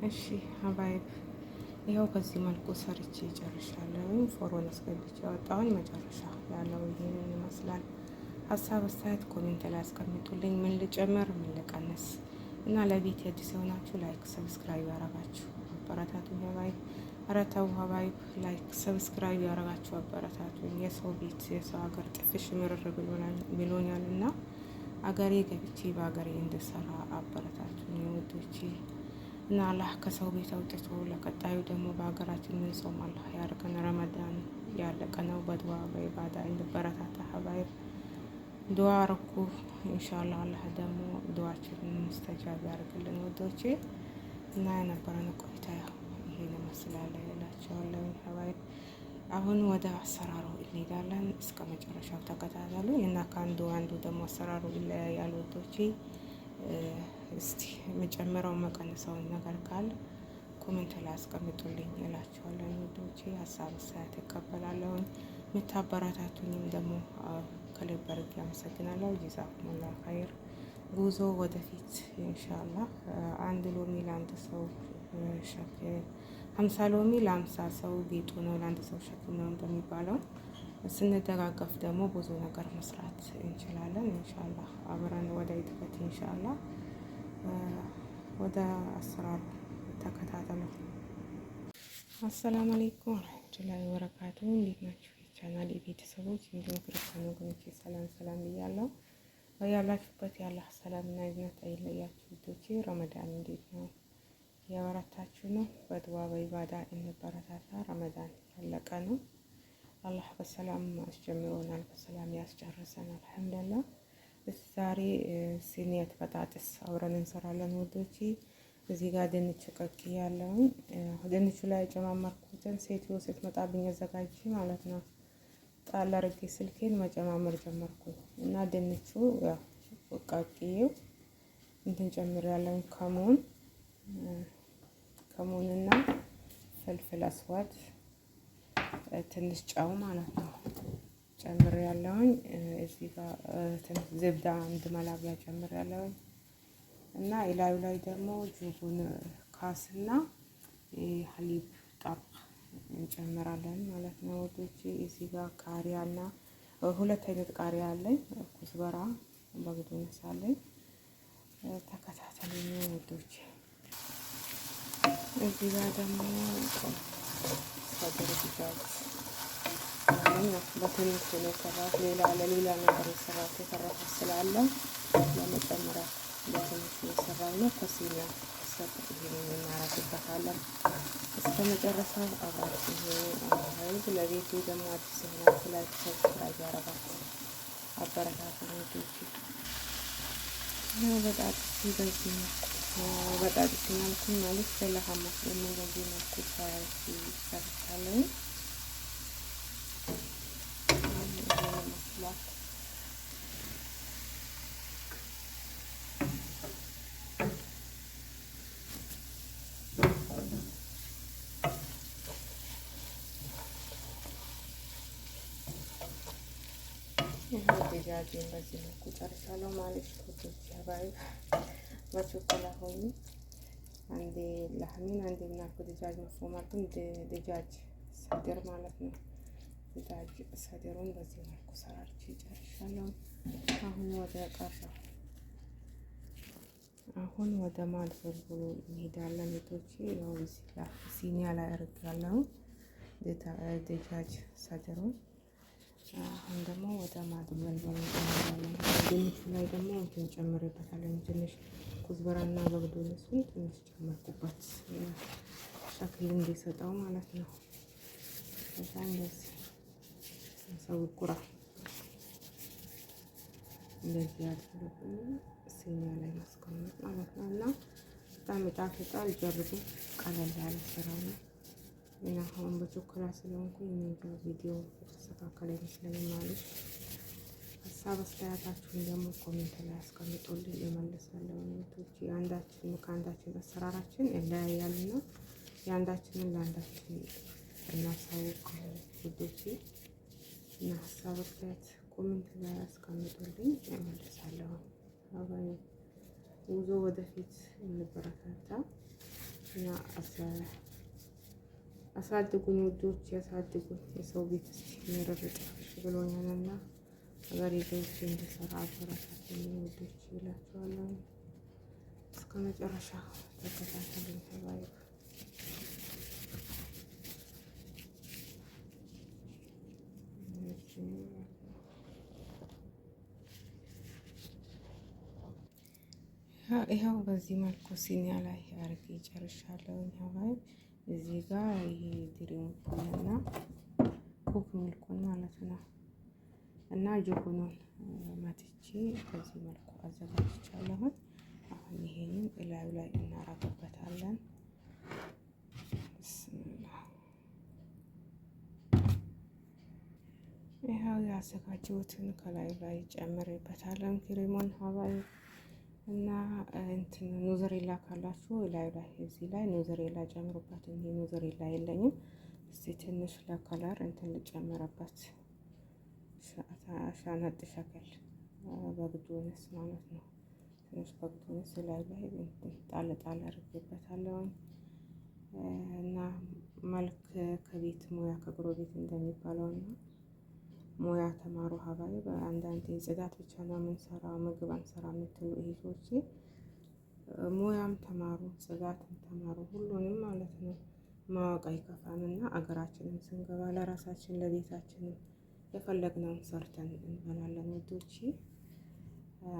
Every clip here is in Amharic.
እሺ ሀባይብ ይኸው በዚህ መልኩ ሰርቼ ጨርሻለሁ። ፎሮን አስገብቼ ያወጣውን መጨረሻ ያለው ይሄንን ይመስላል። ሀሳብ አስተያየት ኮሜንት ላይ አስቀምጡልኝ። ምን ልጨምር ምን ልቀንስ እና ለቤት አዲስ የሆናችሁ ላይክ ሰብስክራይብ ያረጋችሁ አበረታቱ። ሀባይብ አረታው ሀባይብ ላይክ ሰብስክራይብ ያረጋችሁ አበረታቱ። የሰው ቤት የሰው ሀገር ጥፍሽ ምርር ብሎኛል እና አገሬ ገብቼ በሀገሬ እንድሰራ አበረታቱ ውዶቼ። እና አላህ ከሰው ቤት አውጥቶ ለቀጣዩ ደግሞ በሀገራችን ምንጾም አላህ ያርገን። ረመዳን ያለቀ ነው። በድዋ በኢባዳ እንበረታታ ሀባይብ። ዱዓ አረኩ ኢንሻአላህ አላህ ደግሞ ዱዓችንን ሙስተጃብ ያርግልን ወዶቼ። እና የነበረን ቆይታ ይሄን ይመስላል እላችኋለሁ ሀባይብ። አሁን ወደ አሰራሩ እንሄዳለን። እስከ መጨረሻው ተከታተሉ እና ከአንዱ ደግሞ አሰራሩ ይለያያል ወዶቼ። እስቲ የምጨምረው መቀነሰውን ነገር ካለ ኮሜንት ላይ አስቀምጡልኝ እላችኋለሁ ውዶቼ። ሀሳብ አስተያየት እቀበላለሁ። የምታበረታቱኝም ደግሞ ከልብ አድርጌ አመሰግናለሁ። ጀዛኩሙላህ ኸይር። ጉዞ ወደፊት ኢንሻአላህ። አንድ ሎሚ ለአንድ ሰው ሸክም 50 ሎሚ ለ50 ሰው ጌጡ ነው፣ ለአንድ ሰው ሸክም ነው እንደሚባለው ስንደጋገፍ ደግሞ ብዙ ነገር መስራት እንችላለን። ኢንሻአላህ አብረን ወደ ኢድፈት ኢንሻአላህ ወደ አሰራሩ ተከታተሉ። አሰላሙ አለይኩም ወራህመቱላሂ ወበረካቱ። እንዴት ናችሁ የቻናል ቤተሰቦች እንዲሁም ክርስቲያን ወገኖቼ? ሰላም ብያለሁ። ያላችሁበት ያለ ሰላምና እዝነት አይለያችሁ ውዶቼ። ረመዳን እንዴት ነው? ያበረታችሁ ነው? በድዋ በኢባዳ እንበረታታ። ረመዳን ያለቀ ነው። አላህ በሰላም አስጀምሮናል፣ በሰላም ያስጨርሰን። አልሐምዱሊላህ። ዛሬ ሲኒየት በጣጥስ አብረን እንሰራለን ውዶቼ። እዚህ ጋር ድንች ቀቅያለሁ። ድንቹ ላይ ጨማመርኩትን ሴትዮ ስትመጣብኝ አዘጋጅ ማለት ነው። ጣል አድርጌ ስልኬን መጨማመር ጀመርኩኝ እና ድንቹ ያው ቀቅዬው እንትን ጨምሬያለሁ። ከሙንና ፍልፍል አስዋድ ትንሽ ጨው ማለት ነው ጨምሬያለሁኝ። እዚህ ጋር ትንሽ ዝብዳ አንድ መላቢያ ጨምሬያለሁኝ እና ኢላዩ ላይ ደግሞ ጁቡን ካስና ሀሊብ ጠብቅ እንጨምራለን ማለት ነው ወዶቼ። እዚህ ጋር ቃሪያና 2 አይነት ቃሪያ አለኝ፣ ኩዝበራ በግዶንስ አለኝ። ተከታተሉኝ ወዶቼ። እዚህ ጋር ደግሞ ሰደር ዲጃጅ በትንሽ ነው የሰራሁት። ለሌላ ነገር የሰራሁት የተረፈ ስላለ ለመጨመሪያ በትንሽ የሰራው ነው። ከሲኒያ ሰጥ ይሄንን እናረግበታለን። እስከ መጨረሻው አብራችሁ ሆኑ። ለቤቱ ደግሞ አዲስ የሆናችሁ ላይክ ሰብስክራይብ ያረጋችሁ አበረታቱ ወዶቼ። ነው በጣጥስ በዚህ በጣጥስ መልኩ ማለት ለሐማስ ደግሞ በዚህ መልኩ ሰርቻለሁ። ደጃጅን በዚህ መልኩ ጨርሻለሁ ማለት ነው። ሀባይ በቾኮላ ሆኒ አንዴ ለሐሚን አንዴ ምናልኩ ደጃጅ መፎማቱን ደጃጅ ሰደር ማለት ነው። ደጃጅ ሰደሩን በዚህ መልኩ ሰራርቼ ጨርሻለሁ። አሁን ወደ ማድበልበሉ እንሄዳለን ቤቶቼ። ያው ሲኒያ ላይ አድርጌያለሁ ደጃጅ ሰደሩን። አሁን ደግሞ ወደ ማድበልበሉ እንሄዳለን። ድንቹ ላይ ደግሞ እንትን ጨምሬበታለሁ። ትንሽ ኩዝበራና በግዶንሱን ትንሽ ጨመርኩበት ሸክል እንዲሰጠው ማለት ነው። ከዛ እንደዚህ ሰው ቁራ እንደዚህ ያደረግን ሲኒያ ላይ ማስቀመጥ ማለት ነው። እና በጣም ይጣፍጣል። ጀርቡ። ቀለል ያለ ስራ ነው። እና አሁን በቾኮላ ስለሆንኩኝ ቪዲዮ የተስተካከለ ይመስለኛል ማለት። ሀሳብ አስተያየታችሁን ደግሞ ኮሜንት ላይ አስቀምጡልኝ፣ እመልሳለሁ። ወንዶች አንዳችን ከአንዳችን አሰራራችን እንለያያልና የአንዳችንን ለአንዳችን እናሳውቅ ውዶቼ። እና ሀሳብ አስተያየት ኮሜንት ላይ አስቀምጡልኝ፣ እመልሳለሁ። ጉዞ ወደፊት እንበረታታ። እና አሳድጉኝ ውዶች፣ ያሳድጉኝ። የሰው ቤት እስቲ የሚረርጥሽ ብሎኛልና ሀገሬ ገብቼ እንድሰራ አበረታቱኝ ውዶች ይላችኋለሁ። እስከ መጨረሻ ተከታተሉኝ ተባይ ይኸው በዚህ መልኩ ሲኒያ ላይ አርጌ ጨርሻለሁ። ሀባይ እዚህ ጋር ይሄ ድሪሙና ኩክ ሚልኩን ማለት ነው እና ጅቡኑን መትቼ በዚህ መልኩ አዘጋጅቻለሁ። አሁን ይሄንን እላዩ ላይ እናረግበታለን። ይኸው ያዘጋጀሁትን ከላዩ ላይ ጨምሬበታለን ክሬሙን ሀባይ እና እንትን ኑዘሬላ ካላችሁ ላዩ ላይ እዚህ ላይ ኑዘሬላ ጨምሩበት። እንዴ ኑዘሬላ የለኝም። እስቲ ትንሽ ለከለር እንትን ልጨምረበት። ሻነጥ ሸከል በግዶንስ ማለት ነው። ትንሽ በግዶንስ ላዩ ላይ ጣል ጣል አድርጌበታለሁ። እና መልክ ከቤት ሙያ ከጎረቤት እንደሚባለው እና ሙያ ተማሩ ሀባይ። በአንዳንዴ ጽዳት ብቻ ነው የምንሰራው ምግብ አንሰራ የምትሉ እህቶቼ ሙያም ተማሩ፣ ጽዳትም ተማሩ፣ ሁሉንም ማለት ነው። ማወቅ አይከፋም እና አገራችንን ስንገባ ለራሳችን ለቤታችንም የፈለግነውን ሰርተን እንበላለን ውዶቼ።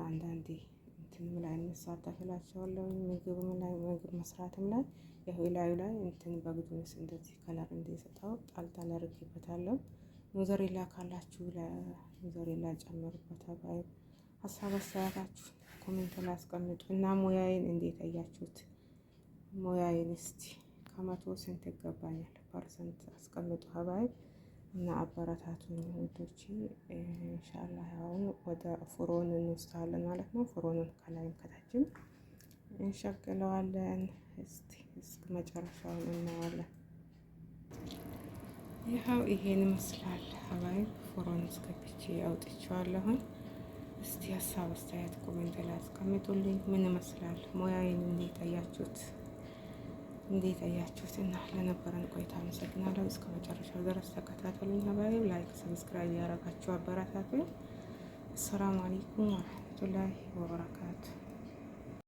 አንዳንዴ እንትንም ላይ እንሳተፍላቸዋለሁ ምግብም ላይ ምግብ መስራትም ላይ ላዩ ላይ እንትን በግዱንስ እንደዚህ ከለር እንዲሰጠው ጣልጣል አድርጌበታለሁ። ኑዘሬላ ካላችሁ ለኑዘሬላ ጨምሩበት። አባይ ሀሳብ አስተያየታችሁ ኮሜንት ላይ አስቀምጡ እና ሙያዬን እንዴት አያችሁት? ሙያዬን እስቲ ከመቶ ስንት ይገባኛል ፐርሰንት አስቀምጡ አባይ እና አበረታቱኝ ውዶቼ። ኢንሻአላህ አሁን ወደ ፍሮን እንወስዳለን ማለት ነው። ፍሮኑን ከላይም ከታችም እንሸቅለዋለን። እስቲ እስከ መጨረሻውን እናያለን። ይኸው ይሄን ይመስላል ሀባይ ፍሮን እስከፍቼ አውጥቼዋለሁኝ። እስቲ ሀሳብ አስተያየት ኮሜንት ላይ አስቀምጡልኝ። ምን ይመስላል ሙያዬን እንዴት አያችሁት? እንዴት አያችሁት? እና ለነበረን ቆይታ አመሰግናለሁ። እስከ መጨረሻው ድረስ ተከታተሉኝ ሀባይ። ላይክ ሰብስክራይብ ያደረጋችሁ አበረታቱኝ። አሰላሙ አለይኩም ወራህመቱላሂ ወበረካቱ።